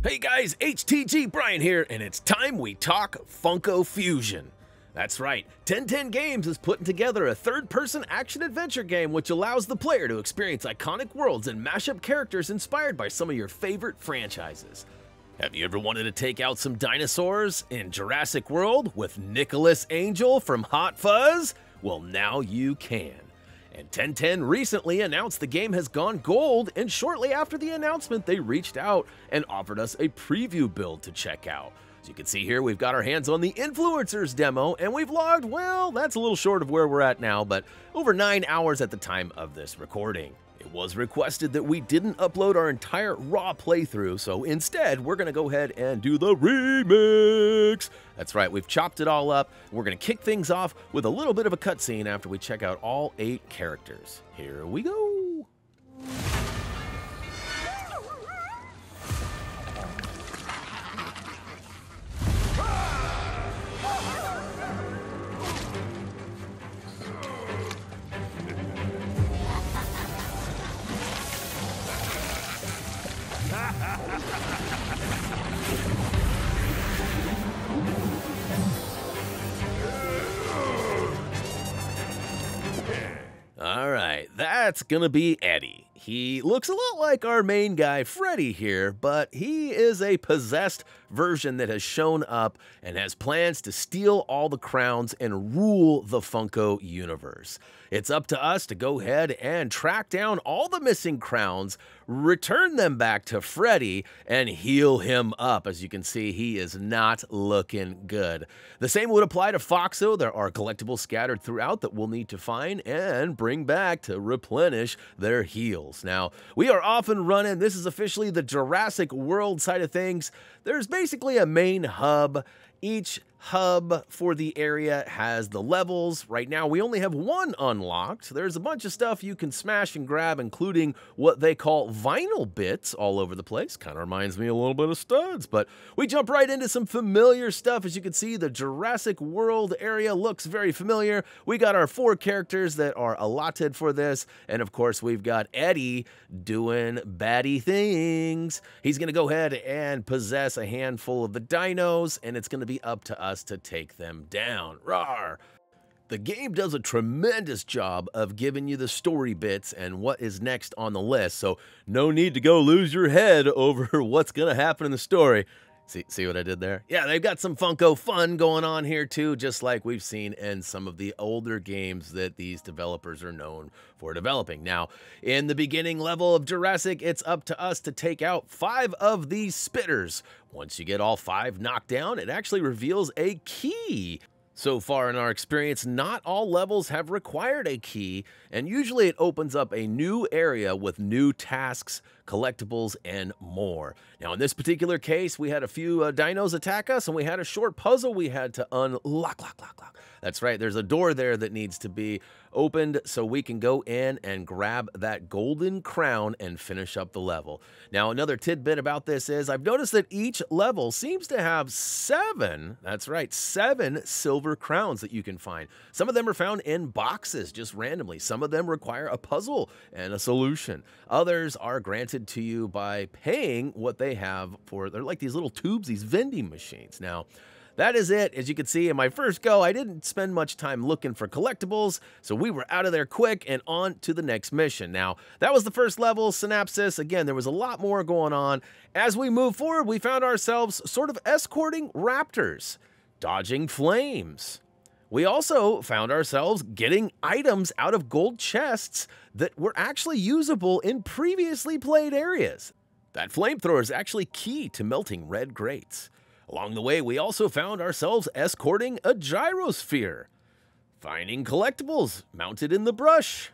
Hey guys, HTG Brian here, and it's time we talk Funko Fusion. That's right, 1010 Games is putting together a third-person action-adventure game which allows the player to experience iconic worlds and mash up characters inspired by some of your favorite franchises. Have you ever wanted to take out some dinosaurs in Jurassic World with Nicholas Angel from Hot Fuzz? Well, now you can. And 1010 recently announced the game has gone gold, and shortly after the announcement, they reached out and offered us a preview build to check out. As you can see here, we've got our hands on the Influencers demo, and we've logged, well, that's a little short of where we're at now, but over 9 hours at the time of this recording. It was requested that we didn't upload our entire raw playthrough, so instead, we're going to go ahead and do the remix. That's right, we've chopped it all up. We're going to kick things off with a little bit of a cutscene after we check out all 8 characters. Here we go. Alright, that's gonna be Eddie. He looks a lot like our main guy, Freddy here, but he is a possessed version that has shown up and has plans to steal all the crowns and rule the Funko universe. It's up to us to go ahead and track down all the missing crowns, return them back to Freddy, and heal him up. As you can see, he is not looking good. The same would apply to Foxo. There are collectibles scattered throughout that we'll need to find and bring back to replenish their heals. Now, we are off and running. This is officially the Jurassic World side of things. There's basically a main hub. Each hub for the area has the levels. Right now, we only have 1 unlocked. There's a bunch of stuff you can smash and grab, including what they call vinyl bits all over the place. Kind of reminds me a little bit of studs, but we jump right into some familiar stuff. As you can see, the Jurassic World area looks very familiar. We got our 4 characters that are allotted for this, and of course, we've got Eddie doing baddie things. He's going to go ahead and possess a handful of the dinos, and it's going to be up to us to take them down. Rawr! The game does a tremendous job of giving you the story bits and what is next on the list, so no need to go lose your head over what's going to happen in the story. See what I did there? Yeah, they've got some Funko fun going on here too, just like we've seen in some of the older games that these developers are known for developing. Now, in the beginning level of Jurassic, it's up to us to take out 5 of these spitters. Once you get all 5 knocked down, it actually reveals a key. So far in our experience, not all levels have required a key, and usually it opens up a new area with new tasks, collectibles, and more. Now, in this particular case, we had a few dinos attack us, and we had a short puzzle we had to unlock. That's right, there's a door there that needs to be opened so we can go in and grab that golden crown and finish up the level. Now, another tidbit about this is I've noticed that each level seems to have 7, that's right, 7 silver crowns that you can find. Some of them are found in boxes just randomly. Some of them require a puzzle and a solution. Others are granted to you by paying what they have for, they're like these little tubes, these vending machines. Now, that is it. As you can see in my first go, I didn't spend much time looking for collectibles, so we were out of there quick and on to the next mission. Now, that was the first level, Synapsis. Again, there was a lot more going on. As we move forward, we found ourselves sort of escorting raptors, dodging flames. We also found ourselves getting items out of gold chests that were actually usable in previously played areas. That flamethrower is actually key to melting red grates. Along the way, we also found ourselves escorting a gyrosphere, finding collectibles mounted in the brush,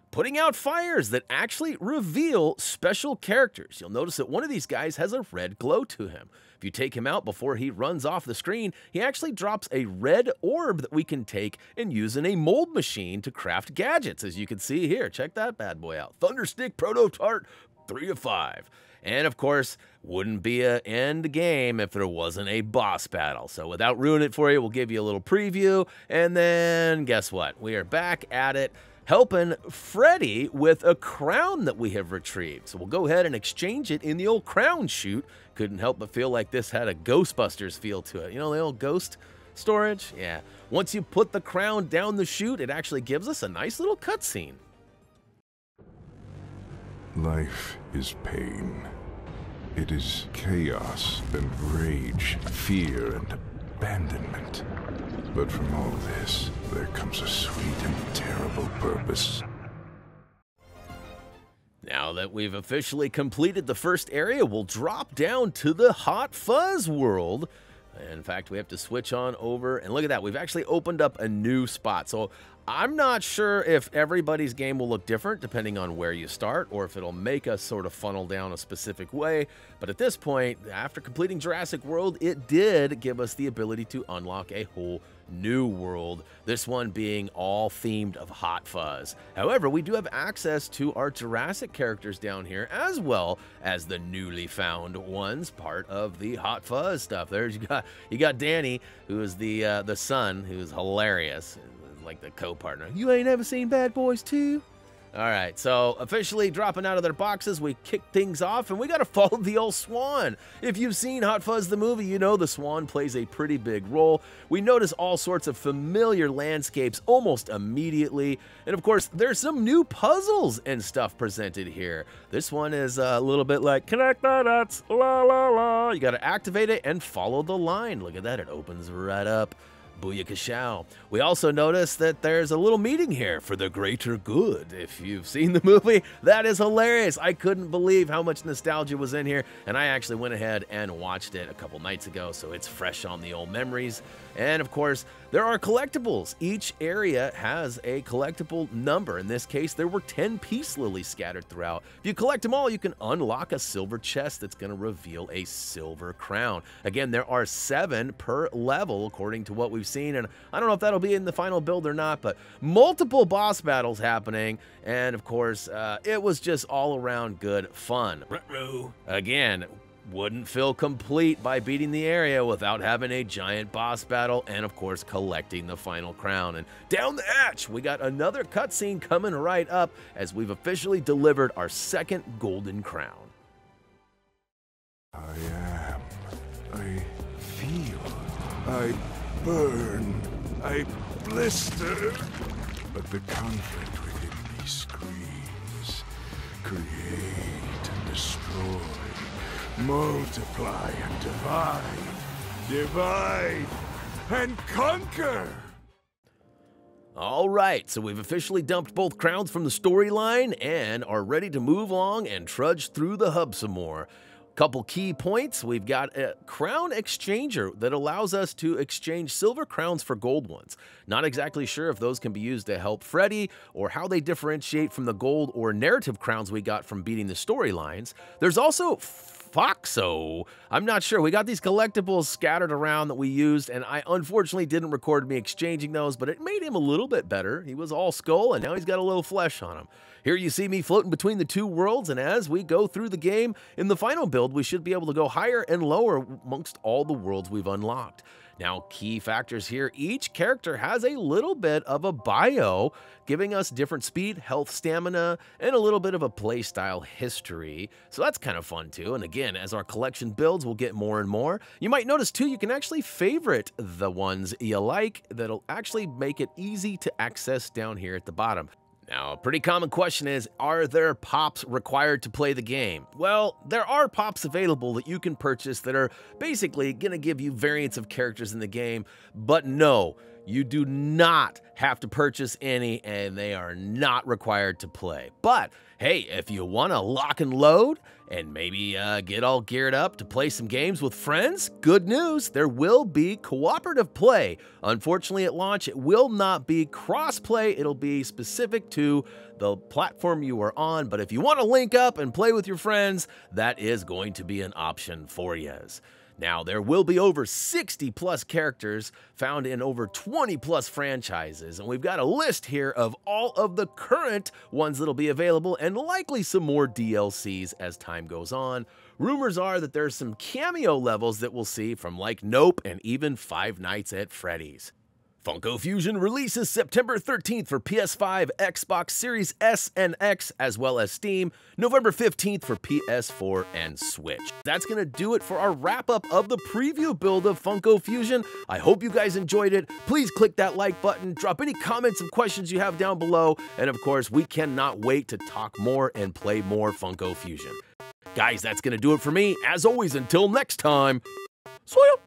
putting out fires that actually reveal special characters. You'll notice that one of these guys has a red glow to him. If you take him out before he runs off the screen, he actually drops a red orb that we can take and use in a mold machine to craft gadgets, as you can see here. Check that bad boy out. Thunderstick Proto Tart 3 of 5. And of course, wouldn't be an end game if there wasn't a boss battle. So without ruining it for you, we'll give you a little preview. And then guess what? We are back at it. helping Freddy with a crown that we have retrieved. So we'll go ahead and exchange it in the old crown chute. Couldn't help but feel like this had a Ghostbusters feel to it. You know, the old ghost storage? Yeah. Once you put the crown down the chute, it actually gives us a nice little cutscene. Life is pain. It is chaos and rage, fear and abandonment. But from all this, there comes a sweet and terrible purpose. Now that we've officially completed the first area, we'll drop down to the Hot Fuzz world. In fact, we have to switch on over, and look at that, we've actually opened up a new spot. So I'm not sure if everybody's game will look different depending on where you start, or if it'll make us sort of funnel down a specific way. But at this point, after completing Jurassic World, it did give us the ability to unlock a whole new world, this one being all themed of Hot Fuzz. However, we do have access to our Jurassic characters down here, as well as the newly found ones, part of the Hot Fuzz stuff. There's you got Danny, who is the son, who's hilarious, like the co-partner. You ain't ever seen Bad Boys 2? All right, so officially dropping out of their boxes, we kick things off, and we got to follow the old swan. If you've seen Hot Fuzz the movie, you know the swan plays a pretty big role. We notice all sorts of familiar landscapes almost immediately, and of course, there's some new puzzles and stuff presented here. This one is a little bit like, connect the dots, la la la. You got to activate it and follow the line. Look at that, it opens right up. Booyakashow. We also notice that there's a little meeting here for the greater good. If you've seen the movie, that is hilarious. I couldn't believe how much nostalgia was in here, and I actually went ahead and watched it a couple nights ago, so it's fresh on the old memories. And of course, there are collectibles. Each area has a collectible number. In this case, there were 10 peace lilies scattered throughout. If you collect them all, you can unlock a silver chest that's going to reveal a silver crown. Again, there are 7 per level, according to what we've seen, and I don't know if that'll be in the final build or not, but multiple boss battles happening, and of course, it was just all around good fun. Again, wouldn't feel complete by beating the area without having a giant boss battle and, of course, collecting the final crown. And down the hatch, we got another cutscene coming right up as we've officially delivered our second golden crown. I am. I feel. I burn. I blister. But the conflict within me screams. Create and destroy. Multiply and divide. Divide and conquer. All right, so we've officially dumped both crowns from the storyline and are ready to move along and trudge through the hub some more. Couple key points. We've got a crown exchanger that allows us to exchange silver crowns for gold ones. Not exactly sure if those can be used to help Freddy or how they differentiate from the gold or narrative crowns we got from beating the storylines. There's also Foxo. I'm not sure. We got these collectibles scattered around that we used, and I unfortunately didn't record me exchanging those, but it made him a little bit better. He was all skull, and now he's got a little flesh on him. Here you see me floating between the two worlds, and as we go through the game, in the final build, we should be able to go higher and lower amongst all the worlds we've unlocked. Now, key factors here, each character has a little bit of a bio, giving us different speed, health, stamina, and a little bit of a playstyle history. So that's kind of fun too. And again, as our collection builds, we'll get more and more. You might notice too, you can actually favorite the ones you like. That'll actually make it easy to access down here at the bottom. Now, a pretty common question is, are there pops required to play the game? Well, there are pops available that you can purchase that are basically going to give you variants of characters in the game, but no, you do not have to purchase any, and they are not required to play. But hey, if you want to lock and load and maybe get all geared up to play some games with friends, good news, there will be cooperative play. Unfortunately, at launch, it will not be cross-play. It'll be specific to the platform you are on, but if you want to link up and play with your friends, that is going to be an option for you. Now, there will be over 60 plus characters found in over 20 plus franchises, and we've got a list here of all of the current ones that'll be available and likely some more DLCs as time goes on. Rumors are that there's some cameo levels that we'll see from like Nope and even Five Nights at Freddy's. Funko Fusion releases September 13th for PS5, Xbox Series S and X, as well as Steam, November 15th for PS4 and Switch. That's gonna do it for our wrap-up of the preview build of Funko Fusion. I hope you guys enjoyed it. Please click that like button, drop any comments and questions you have down below, and of course, we cannot wait to talk more and play more Funko Fusion. Guys, that's gonna do it for me. As always, until next time, see ya!